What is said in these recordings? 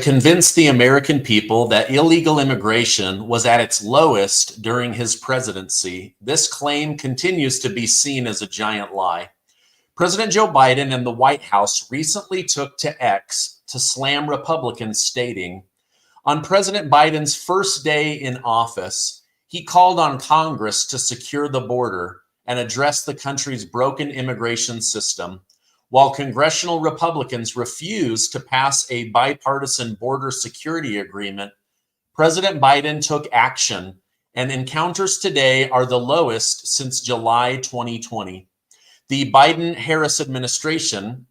convince the American people that illegal immigration was at its lowest during his presidency. This claim continues to be seen as a giant lie. President Joe Biden and the White House recently took to X to slam Republicans, stating, on President Biden's first day in office, he called on Congress to secure the border and address the country's broken immigration system, while congressional Republicans refused to pass a bipartisan border security agreement. President Biden took action, and encounters today are the lowest since July 2020. The Biden-Harris administration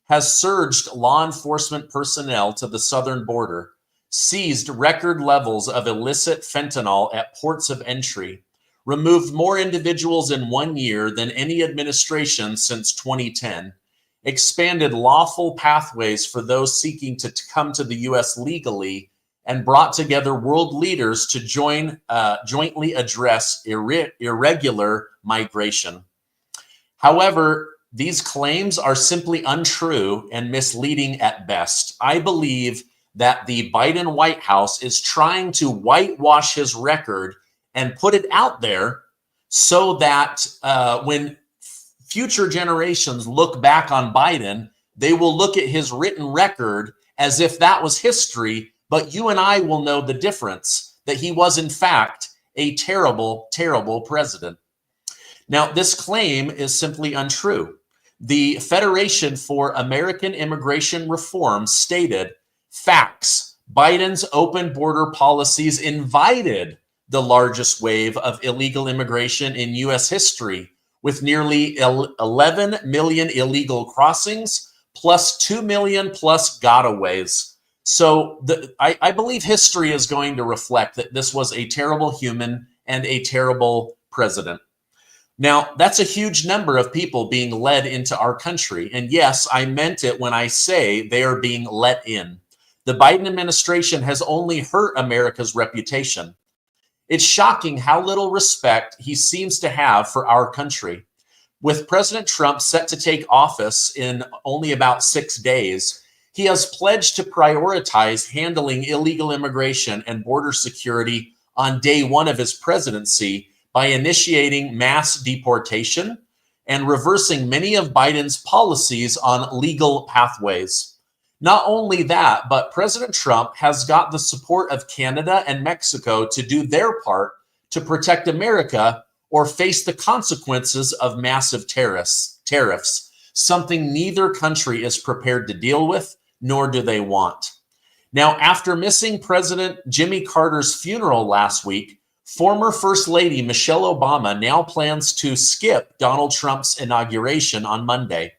has surged law enforcement personnel to the southern border, seized record levels of illicit fentanyl at ports of entry, removed more individuals in 1 year than any administration since 2010, expanded lawful pathways for those seeking to come to the U.S. legally, and brought together world leaders to jointly address irregular migration. However, these claims are simply untrue and misleading at best. I believe that the Biden White House is trying to whitewash his record and put it out there so that when future generations look back on Biden, they will look at his written record as if that was history, but you and I will know the difference, that he was in fact a terrible, terrible president. Now, this claim is simply untrue. The Federation for American Immigration Reform stated, facts, Biden's open border policies invited the largest wave of illegal immigration in U.S. history, with nearly 11 million illegal crossings, plus 2 million plus gotaways. So I believe history is going to reflect that this was a terrible human and a terrible president. Now, that's a huge number of people being led into our country. And yes, I meant it when I say they are being let in. The Biden administration has only hurt America's reputation. It's shocking how little respect he seems to have for our country. With President Trump set to take office in only about 6 days, he has pledged to prioritize handling illegal immigration and border security on day one of his presidency by initiating mass deportation and reversing many of Biden's policies on legal pathways. Not only that, but President Trump has got the support of Canada and Mexico to do their part to protect America or face the consequences of massive tariffs, something neither country is prepared to deal with, nor do they want. Now, after missing President Jimmy Carter's funeral last week, former First Lady Michelle Obama now plans to skip Donald Trump's inauguration on Monday.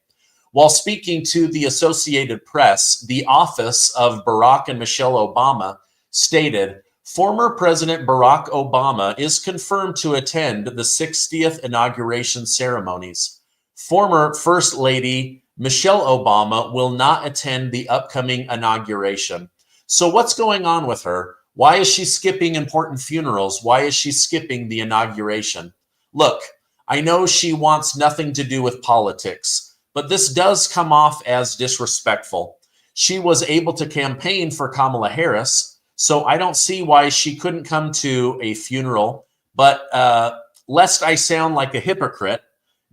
While speaking to the Associated Press, the office of Barack and Michelle Obama stated, former President Barack Obama is confirmed to attend the 60th inauguration ceremonies. Former First Lady Michelle Obama will not attend the upcoming inauguration. So what's going on with her? Why is she skipping important funerals? Why is she skipping the inauguration? Look, I know she wants nothing to do with politics, but this does come off as disrespectful. She was able to campaign for Kamala Harris, so I don't see why she couldn't come to a funeral. But lest I sound like a hypocrite,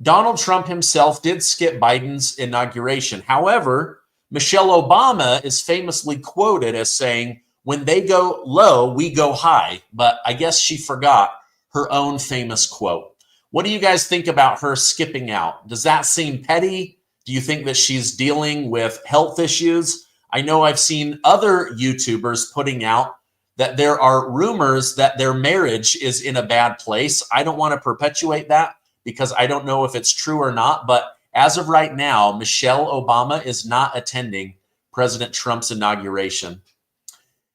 Donald Trump himself did skip Biden's inauguration. However, Michelle Obama is famously quoted as saying, when they go low, we go high. But I guess she forgot her own famous quote. What do you guys think about her skipping out? Does that seem petty? Do you think that she's dealing with health issues? I know I've seen other YouTubers putting out that there are rumors that their marriage is in a bad place. I don't want to perpetuate that because I don't know if it's true or not. But as of right now, Michelle Obama is not attending President Trump's inauguration.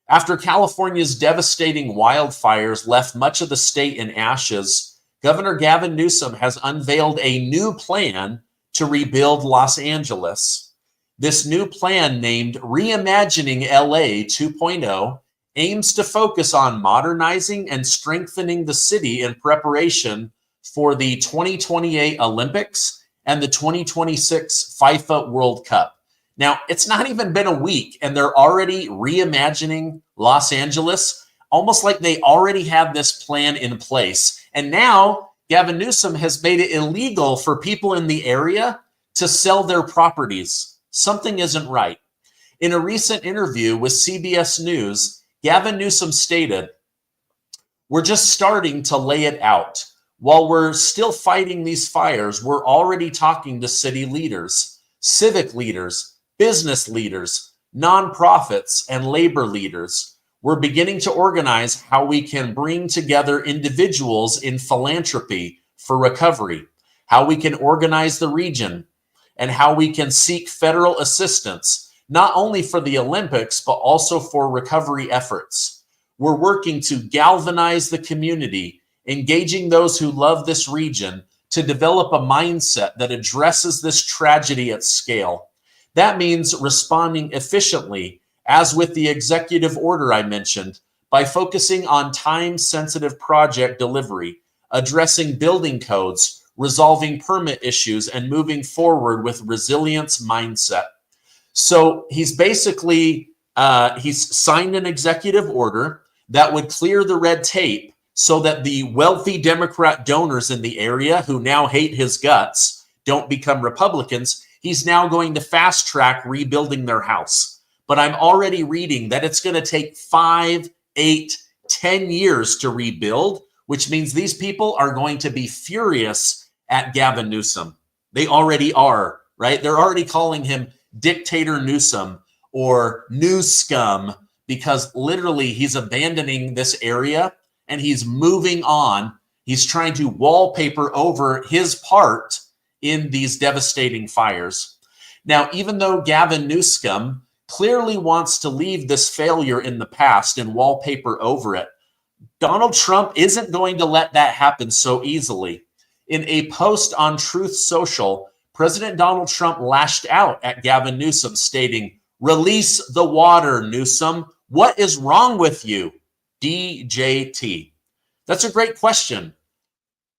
After California's devastating wildfires left much of the state in ashes, Governor Gavin Newsom has unveiled a new plan to rebuild Los Angeles. This new plan, named Reimagining LA 2.0, aims to focus on modernizing and strengthening the city in preparation for the 2028 Olympics and the 2026 FIFA World Cup. Now, it's not even been a week, and they're already reimagining Los Angeles, almost like they already had this plan in place. And now Gavin Newsom has made it illegal for people in the area to sell their properties. Something isn't right. In a recent interview with CBS News, Gavin Newsom stated, "We're just starting to lay it out. While we're still fighting these fires, we're already talking to city leaders, civic leaders, business leaders, nonprofits, and labor leaders. We're beginning to organize how we can bring together individuals in philanthropy for recovery, how we can organize the region, and how we can seek federal assistance, not only for the Olympics, but also for recovery efforts. We're working to galvanize the community, engaging those who love this region to develop a mindset that addresses this tragedy at scale. That means responding efficiently, as with the executive order I mentioned, by focusing on time-sensitive project delivery, addressing building codes, resolving permit issues, and moving forward with resilience mindset." So he's basically, he's signed an executive order that would clear the red tape so that the wealthy Democrat donors in the area who now hate his guts don't become Republicans. He's now going to fast track rebuilding their house. But I'm already reading that it's going to take 5, 8, 10 years to rebuild, which means these people are going to be furious at Gavin Newsom. They already are, right? They're already calling him Dictator Newsom or New Scum, because literally he's abandoning this area and he's moving on. He's trying to wallpaper over his part in these devastating fires. Now, even though Gavin Newsom clearly wants to leave this failure in the past and wallpaper over it, Donald Trump isn't going to let that happen so easily. In a post on Truth Social, President Donald Trump lashed out at Gavin Newsom, stating, "Release the water, Newsom. What is wrong with you? DJT." That's a great question.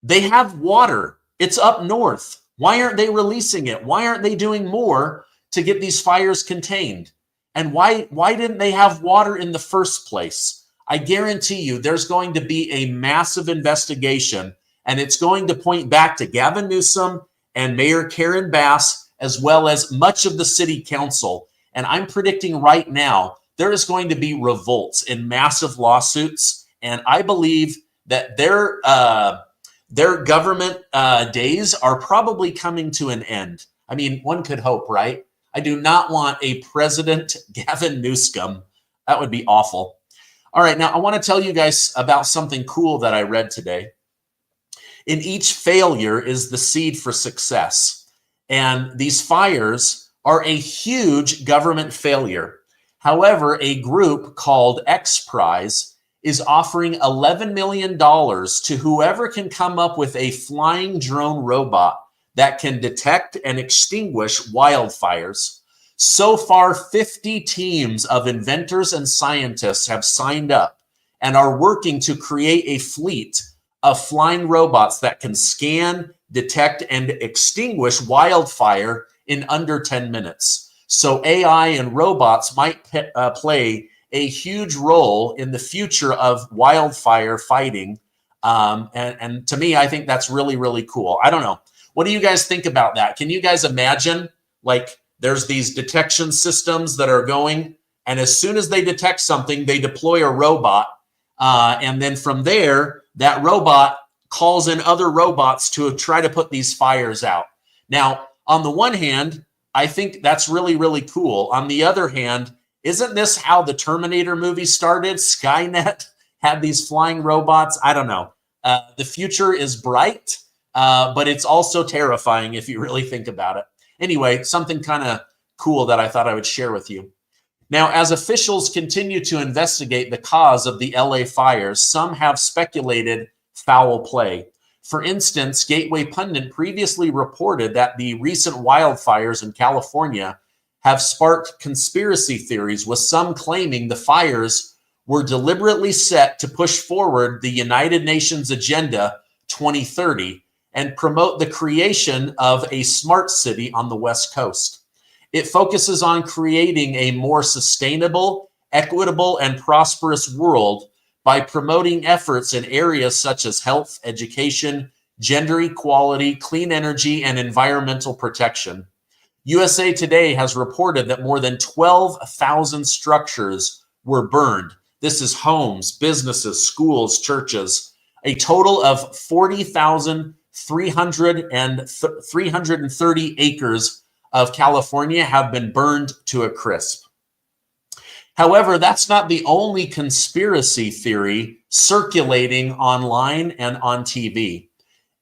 They have water. It's up north. Why aren't they releasing it? Why aren't they doing more to get these fires contained? And why didn't they have water in the first place? I guarantee you there's going to be a massive investigation, and it's going to point back to Gavin Newsom and Mayor Karen Bass, as well as much of the city council. And I'm predicting right now there is going to be revolts and massive lawsuits. And I believe that their government days are probably coming to an end. I mean, one could hope, right? I do not want a President Gavin Newsom. That would be awful. All right, now I want to tell you guys about something cool that I read today. In each failure is the seed for success. And these fires are a huge government failure. However, a group called X Prize is offering $11 million to whoever can come up with a flying drone robot that can detect and extinguish wildfires. So far, 50 teams of inventors and scientists have signed up and are working to create a fleet of flying robots that can scan, detect, and extinguish wildfire in under 10 minutes. So AI and robots might play a huge role in the future of wildfire fighting. And to me, I think that's really, really cool. I don't know. What do you guys think about that? Can you guys imagine, like, there's these detection systems that are going, and as soon as they detect something, they deploy a robot. And then from there, that robot calls in other robots to try to put these fires out. Now, on the one hand, I think that's really, really cool. On the other hand, isn't this how the Terminator movie started? Skynet had these flying robots. I don't know. The future is bright, but it's also terrifying if you really think about it. Anyway, something kind of cool that I thought I would share with you. Now, as officials continue to investigate the cause of the LA fires, some have speculated foul play. For instance, Gateway Pundit previously reported that the recent wildfires in California have sparked conspiracy theories, with some claiming the fires were deliberately set to push forward the United Nations Agenda 2030 and promote the creation of a smart city on the West Coast. It focuses on creating a more sustainable, equitable, and prosperous world by promoting efforts in areas such as health, education, gender equality, clean energy, and environmental protection. USA Today has reported that more than 12,000 structures were burned. This is homes, businesses, schools, churches. A total of 40,330 acres of California have been burned to a crisp. However, that's not the only conspiracy theory circulating online and on TV.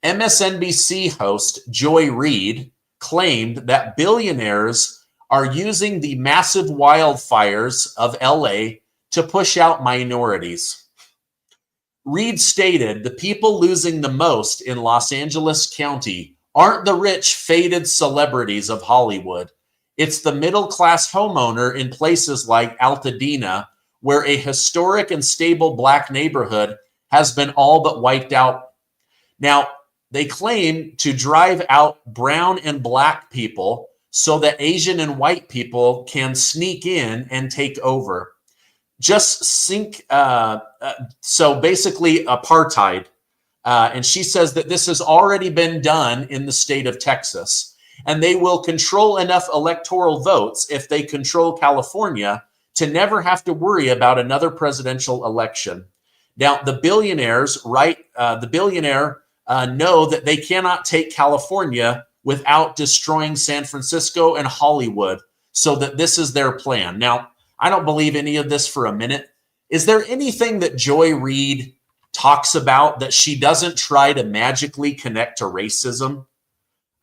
MSNBC host Joy Reid claimed that billionaires are using the massive wildfires of LA to push out minorities. Reid stated the people losing the most in Los Angeles County aren't the rich, faded celebrities of Hollywood. It's the middle-class homeowner in places like Altadena, where a historic and stable Black neighborhood has been all but wiped out. Now, they claim to drive out brown and Black people so that Asian and white people can sneak in and take over. So basically apartheid. And she says that this has already been done in the state of Texas. And they will control enough electoral votes if they control California to never have to worry about another presidential election. Now, the billionaires, know that they cannot take California without destroying San Francisco and Hollywood, so that this is their plan. Now, I don't believe any of this for a minute. Is there anything that Joy Reid talks about that she doesn't try to magically connect to racism?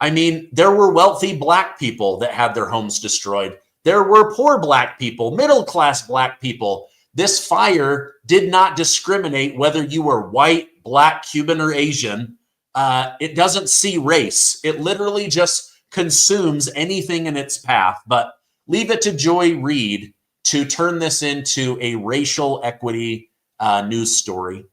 I mean, there were wealthy Black people that had their homes destroyed. There were poor Black people, middle-class Black people. This fire did not discriminate whether you were white, Black, Cuban, or Asian. It doesn't see race. It literally just consumes anything in its path. But leave it to Joy Reid to turn this into a racial equity news story.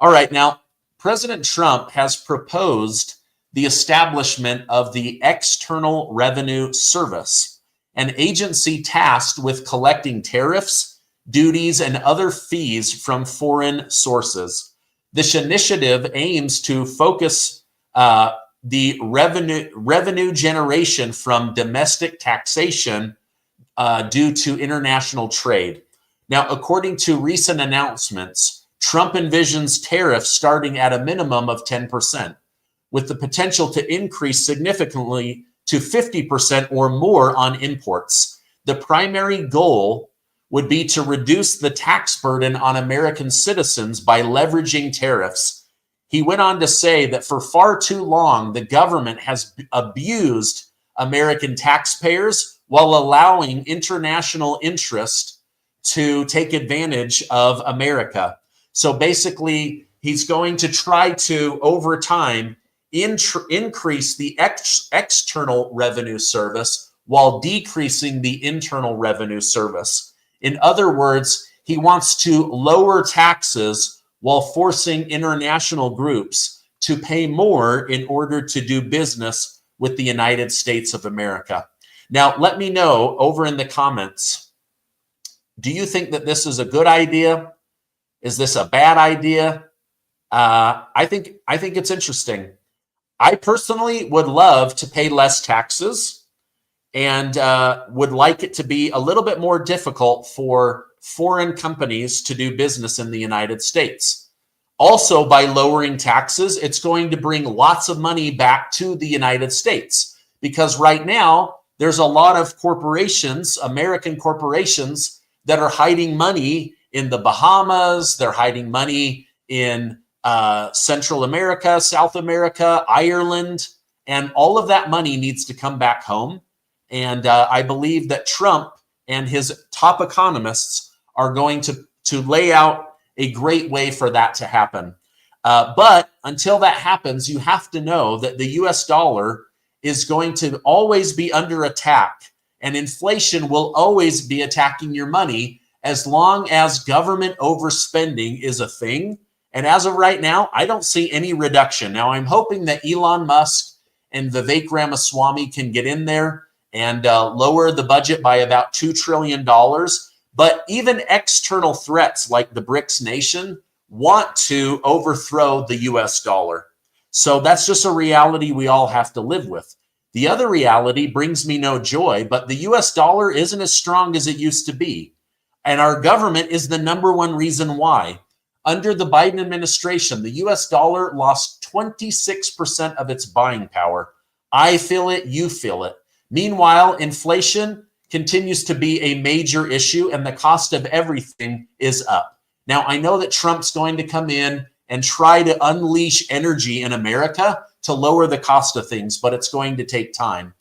All right, now, President Trump has proposed the establishment of the External Revenue Service, an agency tasked with collecting tariffs, duties, and other fees from foreign sources. This initiative aims to focus the revenue generation from domestic taxation due to international trade. Now, according to recent announcements, Trump envisions tariffs starting at a minimum of 10%, with the potential to increase significantly to 50% or more on imports. The primary goal would be to reduce the tax burden on American citizens by leveraging tariffs. He went on to say that for far too long, the government has abused American taxpayers while allowing international interest to take advantage of America. So basically, he's going to try to, over time, increase the external revenue service while decreasing the internal revenue service. In other words, he wants to lower taxes while forcing international groups to pay more in order to do business with the United States of America. Now, let me know over in the comments, do you think that this is a good idea? Is this a bad idea? I think it's interesting. I personally would love to pay less taxes and would like it to be a little bit more difficult for foreign companies to do business in the United States. Also, by lowering taxes, it's going to bring lots of money back to the United States, because right now there's a lot of corporations, American corporations, that are hiding money in the Bahamas. They're hiding money in Central America, South America, Ireland, and all of that money needs to come back home. And I believe that Trump and his top economists are going to lay out a great way for that to happen. But until that happens, you have to know that the US dollar is going to always be under attack, and inflation will always be attacking your money as long as government overspending is a thing. And as of right now, I don't see any reduction. Now, I'm hoping that Elon Musk and Vivek Ramaswamy can get in there and lower the budget by about $2 trillion. But even external threats like the BRICS nation want to overthrow the US dollar. So that's just a reality we all have to live with. The other reality brings me no joy, but the US dollar isn't as strong as it used to be. And our government is the number one reason why. Under the Biden administration, the US dollar lost 26% of its buying power. I feel it, you feel it. Meanwhile, inflation continues to be a major issue and the cost of everything is up. Now, I know that Trump's going to come in and try to unleash energy in America to lower the cost of things, but it's going to take time.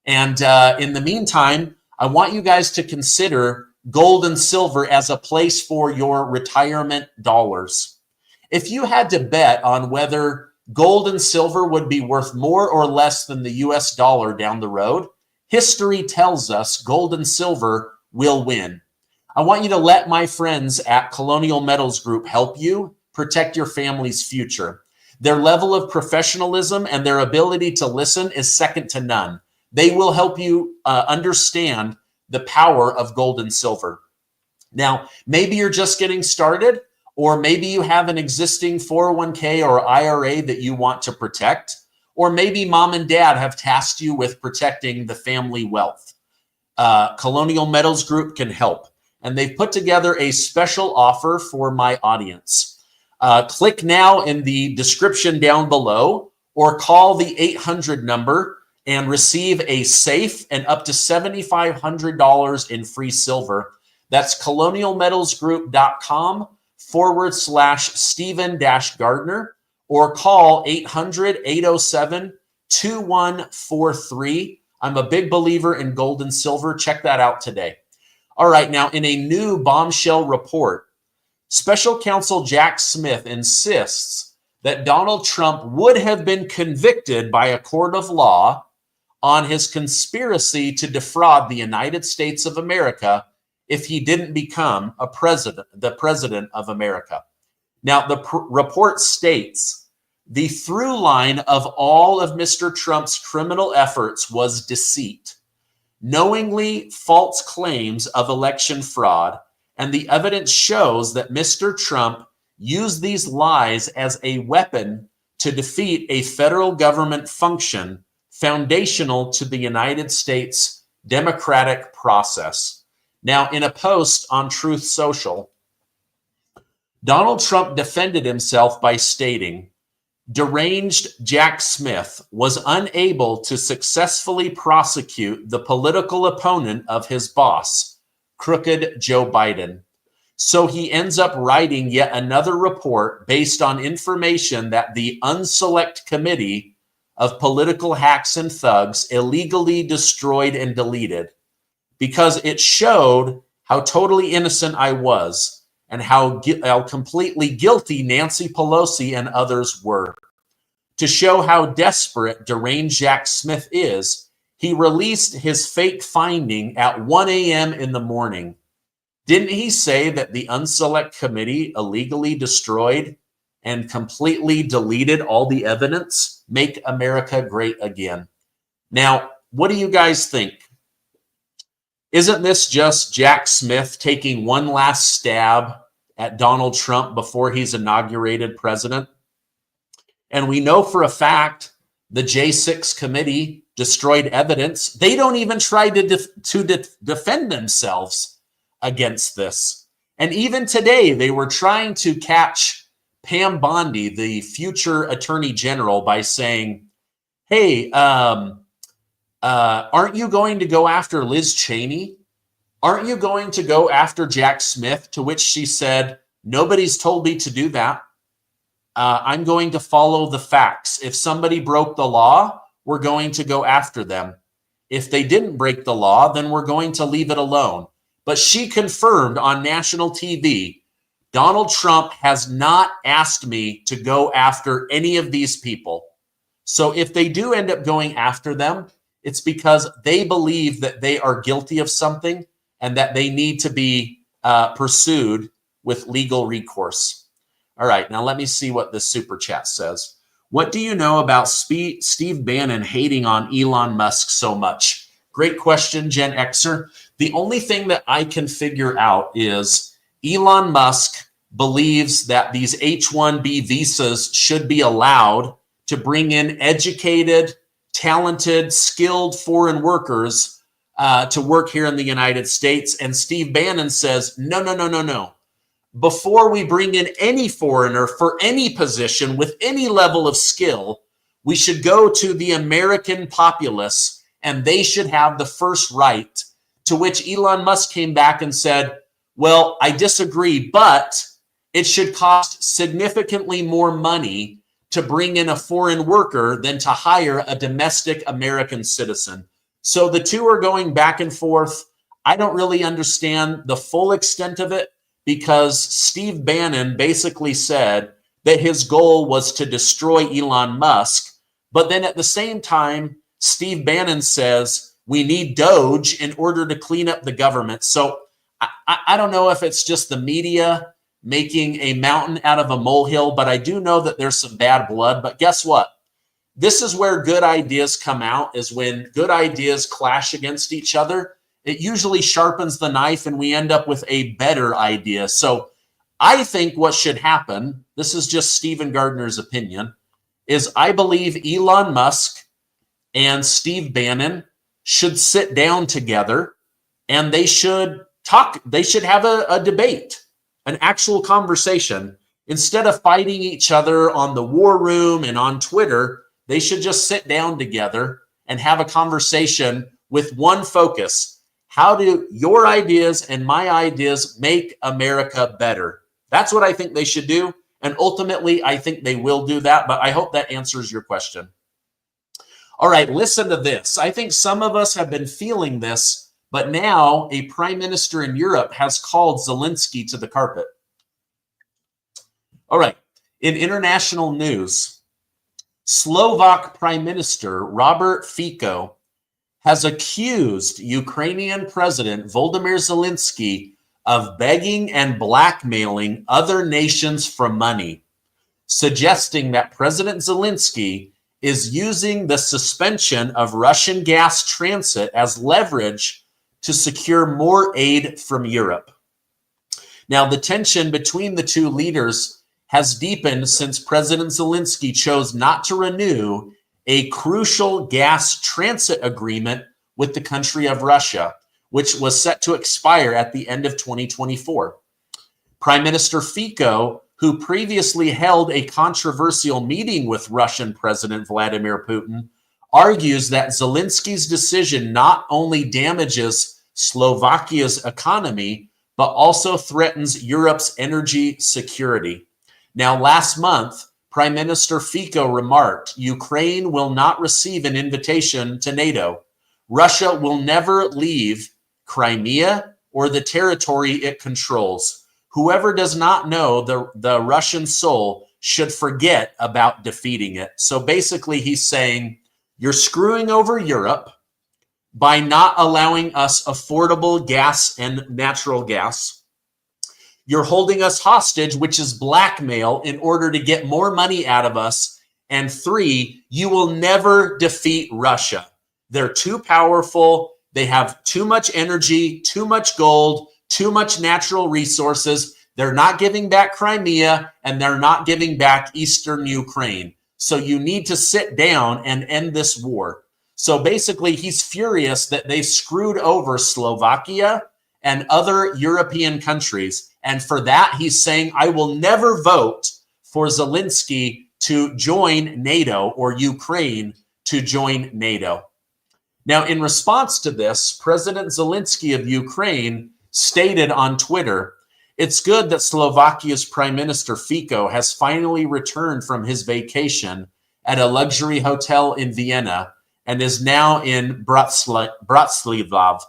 And in the meantime, I want you guys to consider gold and silver as a place for your retirement dollars. If you had to bet on whether gold and silver would be worth more or less than the US dollar down the road, history tells us gold and silver will win. I want you to let my friends at Colonial Metals Group help you protect your family's future. Their level of professionalism and their ability to listen is second to none. They will help you understand the power of gold and silver. Now, maybe you're just getting started, or maybe you have an existing 401k or IRA that you want to protect, or maybe mom and dad have tasked you with protecting the family wealth. Colonial Metals Group can help, and they've put together a special offer for my audience. Click now in the description down below or call the 800 number and receive a safe and up to $7,500 in free silver. That's colonialmetalsgroup.com/Stephen-Gardner or call 800-807-2143. I'm a big believer in gold and silver. Check that out today. All right, now in a new bombshell report, Special Counsel Jack Smith insists that Donald Trump would have been convicted by a court of law on his conspiracy to defraud the United States of America if he didn't become the president of America. Now, the report states the through line of all of Mr. Trump's criminal efforts was deceit, knowingly false claims of election fraud, and the evidence shows that Mr. Trump used these lies as a weapon to defeat a federal government function foundational to the United States democratic process. Now, in a post on Truth Social, Donald Trump defended himself by stating, deranged Jack Smith was unable to successfully prosecute the political opponent of his boss, crooked Joe Biden. So he ends up writing yet another report based on information that the Unselect Committee of Political Hacks and Thugs illegally destroyed and deleted because it showed how totally innocent I was and how completely guilty Nancy Pelosi and others were. To show how desperate deranged Jack Smith is, he released his fake finding at 1 a.m. in the morning. Didn't he say that the Unselect Committee illegally destroyed and completely deleted all the evidence? Make America great again. Now, what do you guys think? Isn't this just Jack Smith taking one last stab at Donald Trump before he's inaugurated president? And we know for a fact the J6 committee destroyed evidence. They don't even try to defend themselves against this. And even today, they were trying to catch Pam Bondi, the future attorney general, by saying, hey, aren't you going to go after Liz Cheney? Aren't you going to go after Jack Smith? To which she said, nobody's told me to do that. I'm going to follow the facts. If somebody broke the law, we're going to go after them. If they didn't break the law, then we're going to leave it alone. But she confirmed on national TV, Donald Trump has not asked me to go after any of these people. So if they do end up going after them, it's because they believe that they are guilty of something and that they need to be pursued with legal recourse. All right, now let me see what this super chat says. What do you know about Steve Bannon hating on Elon Musk so much? Great question, Gen Xer. The only thing that I can figure out is Elon Musk believes that these H-1B visas should be allowed to bring in educated, talented, skilled foreign workers to work here in the United States. And Steve Bannon says, no, no, no, no, no. Before we bring in any foreigner for any position with any level of skill, we should go to the American populace and they should have the first right. To which Elon Musk came back and said, well, I disagree, but it should cost significantly more money to bring in a foreign worker than to hire a domestic American citizen. So the two are going back and forth. I don't really understand the full extent of it, because Steve Bannon basically said that his goal was to destroy Elon Musk. But then at the same time, Steve Bannon says we need Doge in order to clean up the government. So I don't know if it's just the media making a mountain out of a molehill, but I do know that there's some bad blood. But guess what? This is where good ideas come out, is when good ideas clash against each other. It usually sharpens the knife and we end up with a better idea. So I think what should happen, this is just Stephen Gardner's opinion, is I believe Elon Musk and Steve Bannon should sit down together and they should talk. They should have a debate, an actual conversation. Instead of fighting each other on the war room and on Twitter, they should just sit down together and have a conversation with one focus. How do your ideas and my ideas make America better? That's what I think they should do. And ultimately, I think they will do that. But I hope that answers your question. All right, listen to this. I think some of us have been feeling this, but now a prime minister in Europe has called Zelensky to the carpet. All right, in international news, Slovak Prime Minister Robert Fico has accused Ukrainian President Volodymyr Zelensky of begging and blackmailing other nations for money, suggesting that President Zelensky is using the suspension of Russian gas transit as leverage to secure more aid from Europe. Now, the tension between the two leaders has deepened since President Zelensky chose not to renew a crucial gas transit agreement with the country of Russia, which was set to expire at the end of 2024. Prime Minister Fico, who previously held a controversial meeting with Russian President Vladimir Putin, argues that Zelensky's decision not only damages Slovakia's economy, but also threatens Europe's energy security. Now, last month, Prime Minister Fico remarked, Ukraine will not receive an invitation to NATO. Russia will never leave Crimea or the territory it controls. Whoever does not know the Russian soul should forget about defeating it. So basically, he's saying, you're screwing over Europe by not allowing us affordable gas and natural gas. You're holding us hostage, which is blackmail, in order to get more money out of us. And 3, you will never defeat Russia. They're too powerful. They have too much energy, too much gold, too much natural resources. They're not giving back Crimea, and they're not giving back Eastern Ukraine. So you need to sit down and end this war. So basically, he's furious that they screwed over Slovakia and other European countries. And for that, he's saying, I will never vote for Zelensky to join NATO or Ukraine to join NATO. Now, in response to this, President Zelensky of Ukraine stated on Twitter, it's good that Slovakia's Prime Minister Fico has finally returned from his vacation at a luxury hotel in Vienna and is now in Bratislava.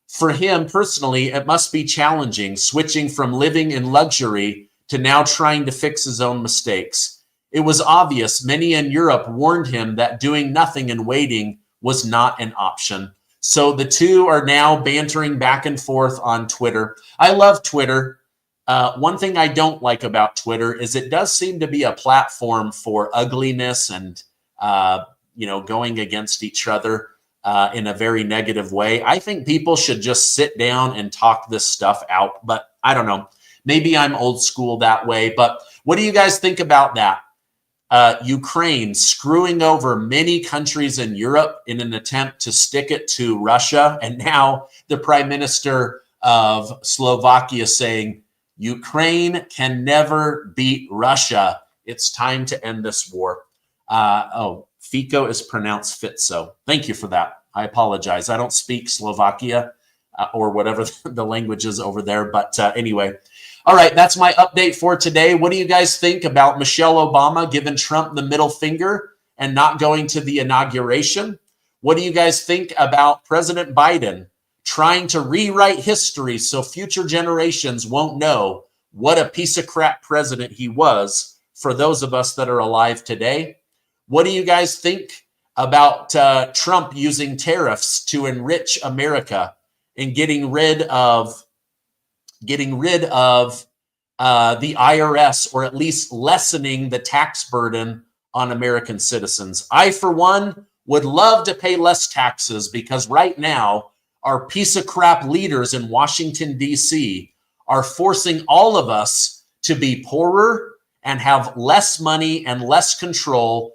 For him personally, it must be challenging switching from living in luxury to now trying to fix his own mistakes. It was obvious many in Europe warned him that doing nothing and waiting was not an option. So the two are now bantering back and forth on Twitter. I love Twitter. One thing I don't like about Twitter is it does seem to be a platform for ugliness and, going against each other. in a very negative way. I think people should just sit down and talk this stuff out. But I don't know. Maybe I'm old school that way. But what do you guys think about that? Ukraine screwing over many countries in Europe in an attempt to stick it to Russia. And now the prime minister of Slovakia saying, Ukraine can never beat Russia. It's time to end this war. Fico is pronounced Fitzo. Thank you for that. I apologize. I don't speak Slovakia or whatever the language is over there. But anyway. All right, that's my update for today. What do you guys think about Michelle Obama giving Trump the middle finger and not going to the inauguration? What do you guys think about President Biden trying to rewrite history so future generations won't know what a piece of crap president he was for those of us that are alive today? What do you guys think about Trump using tariffs to enrich America and getting rid of the IRS, or at least lessening the tax burden on American citizens? I, for one, would love to pay less taxes, because right now our piece of crap leaders in Washington, D.C. are forcing all of us to be poorer and have less money and less control,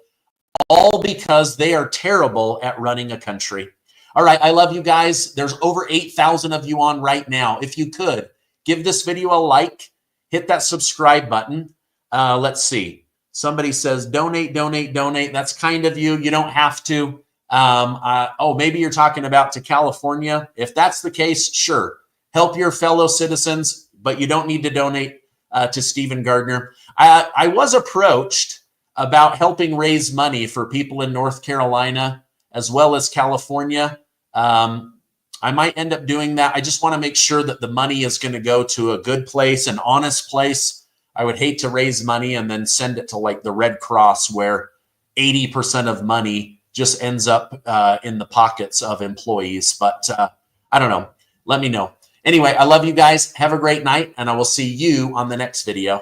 all because they are terrible at running a country. All right, I love you guys. There's over 8,000 of you on right now. If you could, give this video a like, hit that subscribe button. Let's see. Somebody says, donate, donate, donate. That's kind of you. You don't have to. Maybe you're talking about to California. If that's the case, sure. Help your fellow citizens, but you don't need to donate to Stephen Gardner. I was approached about helping raise money for people in North Carolina as well as California. I might end up doing that. I just want to make sure that the money is going to go to a good place, an honest place. I would hate to raise money and then send it to like the Red Cross, where 80% of money just ends up in the pockets of employees. But I don't know. Let me know. Anyway, I love you guys. Have a great night, and I will see you on the next video.